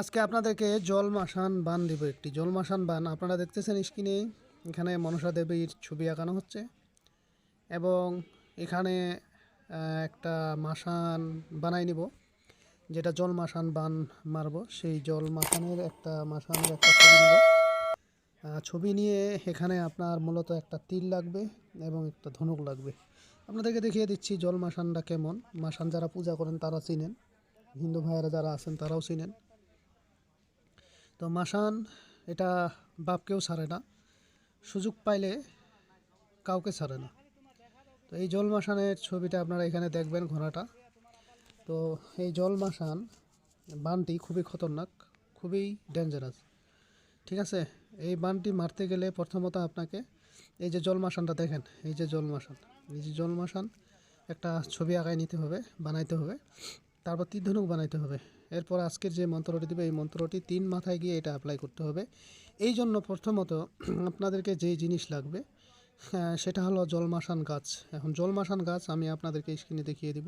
আজকে আপনাদেরকে জলমাসান বান দিব। একটি জলমাসান বান আপনারা দেখতেছেন স্ক্রিনে। এখানে মনসা দেবীর ছবি আঁকানো হচ্ছে এবং এখানে একটা মাসান বানাই নিব, যেটা জলমাসান বান মারব। সেই জলমাসানের একটা মাসানের একটা ছবি নিব। ছবি নিয়ে এখানে আপনার মূলত একটা তীর লাগবে এবং একটা ধনুক লাগবে। আপনাদেরকে দেখিয়ে দিচ্ছি জলমাসানটা কেমন। মাসান যারা পূজা করেন তারা চিনেন, হিন্দু ভাইয়েরা যারা আছেন তারাও চিনেন। তো মাসান এটা বাপকেও ছাড়ে না, সুযোগ পাইলে কাউকে ছাড়ে না। তো এই জল মাসানের ছবিটা আপনারা এখানে দেখবেন, ঘোড়াটা। তো এই জল মাসান বানটি খুবই খতরনাক, খুবই ডেঞ্জারাস। ঠিক আছে, এই বানটি মারতে গেলে প্রথমত আপনাকে এই যে জল মাসানটা দেখেন, এই যে জল মাসান, এই যে জল মাসান একটা ছবি আঁকায় নিতে হবে, বানাইতে হবে। তারপর তীর ধনুক বানাইতে হবে। এরপর আজকের যে মন্ত্রটি দেবে এই মন্ত্রটি 3 মাথায় গিয়ে এটা অ্যাপ্লাই করতে হবে। এই জন্য প্রথমত আপনাদেরকে যেই জিনিস লাগবে সেটা হলো জলমাসান গাছ। এখন জলমাসান গাছ আমি আপনাদেরকে স্ক্রিনে দেখিয়ে দিব,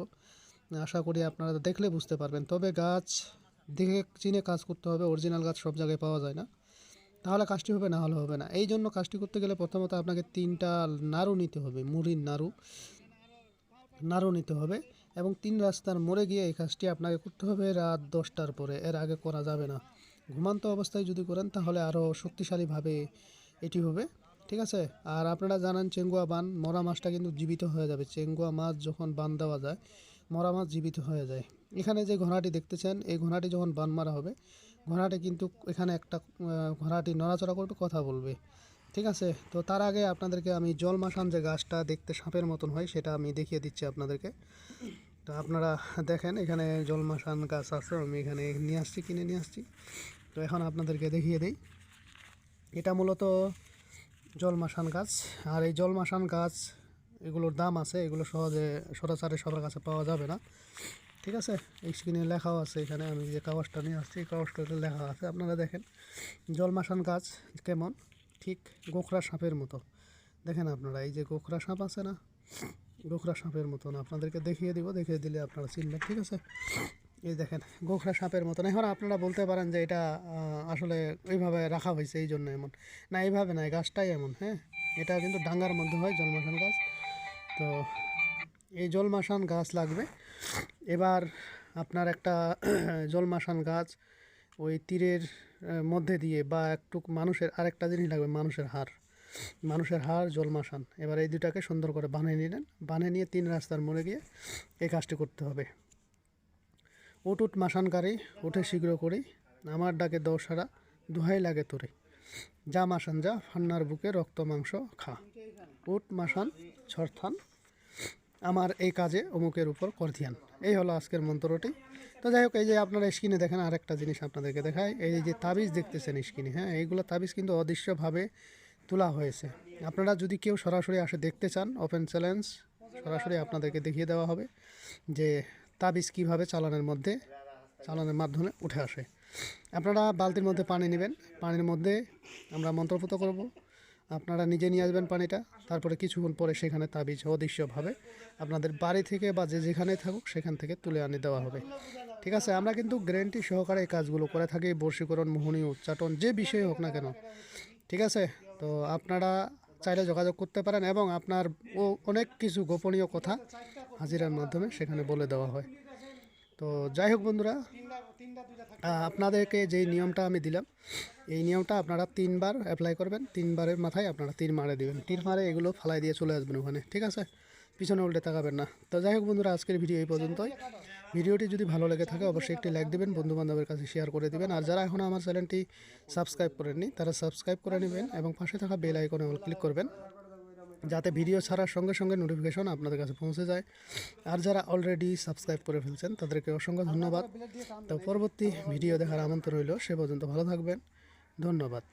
আশা করি আপনারা দেখলে বুঝতে পারবেন। তবে গাছ দেখে চিনে কাজ করতে হবে, অরিজিনাল গাছ সব জায়গায় পাওয়া যায় না, তাহলে কাজটি হবে, না হলে হবে না। এই জন্য কাজটি করতে গেলে প্রথমত আপনাকে 3টা নাড়ু নিতে হবে, মুড়ির নাড়ু নাড়ু নিতে হবে এবং 3 রাস্তার মোড়ে গিয়ে এই কাজটি আপনাকে করতে হবে রাত 10টার পরে, এর আগে করা যাবে না। ঘুমান্ত অবস্থায় যদি করেন তাহলে আরও শক্তিশালীভাবে এটি হবে। ঠিক আছে। আর আপনারা জানেন চেঙ্গুয়া বান, মরা মাছটা কিন্তু জীবিত হয়ে যাবে। চেঙ্গুয়া মাছ যখন বান দেওয়া যায়, মরা মাছ জীবিত হয়ে যায়। এখানে যে ঘোড়াটি দেখতেছেন, এই ঘোড়াটি যখন বান মারা হবে, ঘোড়াটি কিন্তু এখানে একটা ঘোড়াটি নড়াচড়া করবে, কথা বলবে। ঠিক আছে। তো তার আগে আপনাদেরকে আমি জলমাসান যে গাছটা দেখতে সাপের মতন হয় সেটা আমি দেখিয়ে দিচ্ছি আপনাদেরকে। তো আপনারা দেখেন এখানে জলমাসান গাছ আছে, আমি এখানে নিয়ে আসছি, কিনে নিয়ে আসছি। তো এখন আপনাদেরকে দেখিয়ে দিই, এটা মূলত জলমাসান গাছ। আর এই জলমাসান গাছ এগুলোর দাম আছে, এগুলো সহজে সরাসরি সবার কাছে পাওয়া যাবে না। ঠিক আছে, এই স্ক্রিনে লেখাও আছে। এখানে আমি যে কাগজটা নিয়ে আসছি এই কাগজটাতে লেখা আছে, আপনারা দেখেন জলমাসান গাছ কেমন, ঠিক গোখরা সাপের মতো। দেখেন আপনারা, এই যে গোখরা সাপ আছে না, গোখরা সাপের মতন আপনাদেরকে দেখিয়ে দিব, দেখিয়ে দিলে আপনারা চিনবেন। ঠিক আছে, এই দেখেন গোখরা সাপের মতন। এখন আপনারা বলতে পারেন যে এটা আসলে ওইভাবে রাখা হয়েছে এই জন্য এমন। না, এইভাবে না, গাছটাই এমন। হ্যাঁ, এটা কিন্তু ডাঙ্গার মধ্যে হয় জলমাসান গাছ। তো এই জলমাসান গাছ লাগবে। এবার আপনার একটা জলমাসান গাছ ওই তীরের মধ্যে দিয়ে, বা একটু মানুষের আরেকটা জিনিস লাগবে, মানুষের হাড়। মানুষের হাড়, জলমাসান, এবার এই দুটাকে সুন্দর করে বানিয়ে নিলেন। বানিয়ে নিয়ে 3 রাস্তার মোড়ে গিয়ে এই কাজটি করতে হবে। উঠ উঠ মাসানকারী, উঠে শীঘ্র করি, আমার ডাকে দৌ সারা, দোহাই লাগে তোরে, যা মাসান যা, ফান্নার বুকে রক্ত মাংস খা, উঠ মাসান ছরথান, আমার এই কাজে অমুকের উপর কর ধ্যান। এই হলো আজকের মন্ত্রটি। তো যাই হোক, এই যে আপনারা স্ক্রিনে দেখেন, আরেকটা জিনিস আপনাদেরকে দেখায়, এই যে তাবিজ দেখতেছেন স্ক্রিনে, হ্যাঁ, এইগুলো তাবিজ কিন্তু অদৃশ্যভাবে তোলা হয়েছে। আপনারা যদি কেউ সরাসরি আসে দেখতে চান, ওপেন চ্যালেঞ্জ, সরাসরি আপনাদেরকে দেখিয়ে দেওয়া হবে যে তাবিজ কীভাবে চালানের মাধ্যমে উঠে আসে। আপনারা বালতির মধ্যে পানি নেবেন, পানির মধ্যে আমরা মন্ত্রপুত করব, আপনারা নিজে নিয়ে আসবেন পানিটা। তারপরে কিছুক্ষণ পরে সেখানে তাবিজ অদৃশ্যভাবে আপনাদের বাড়ি থেকে বা যে যেখানে থাকুক সেখান থেকে তুলে আনি দেওয়া হবে। ঠিক আছে, আমরা কিন্তু গ্যারান্টি সহকারে এই কাজগুলো করে থাকি, বশীকরণ, মোহনী, উচ্চাটন, যে বিষয়ে হোক না কেন। ঠিক আছে, তো আপনারা চাইলে যোগাযোগ করতে পারেন এবং আপনার অনেক কিছু গোপনীয় কথা হাজিরার মাধ্যমে সেখানে বলে দেওয়া হয়। তো যাই হোক বন্ধুরা, আপনাদেরকে যেই নিয়মটা আমি দিলাম, এই নিয়মটা আপনারা 3বার অ্যাপ্লাই করবেন। 3বারের মাথায় আপনারা তীর মারে দিবেন, তীর মারে এগুলো ফালাই দিয়ে চলে আসবেন ওখানে। ঠিক আছে, পিছনে উল্টে তাকাবেন না। তো যাই হোক বন্ধুরা, আজকের ভিডিও এই পর্যন্তই। ভিডিওটি যদি ভালো লেগে থাকে অবশ্যই একটি লাইক দিবেন, বন্ধুবান্ধবের কাছে শেয়ার করে দিবেন। আর যারা এখনও আমার চ্যানেলটি সাবস্ক্রাইব করেননি তারা সাবস্ক্রাইব করে নেবেন এবং পাশে থাকা বেল আইকনে ক্লিক করবেন, যাতে ভিডিও ছাড়ার সঙ্গে সঙ্গে নোটিফিকেশন আপনাদের কাছে পৌঁছে যায়। আর যারা অলরেডি সাবস্ক্রাইব করে ফেলছেন তাদেরকে অসংখ্য ধন্যবাদ। তো পরবর্তী ভিডিও দেখার আমন্ত্রণ রইল, সে পর্যন্ত ভালো থাকবেন। ধন্যবাদ।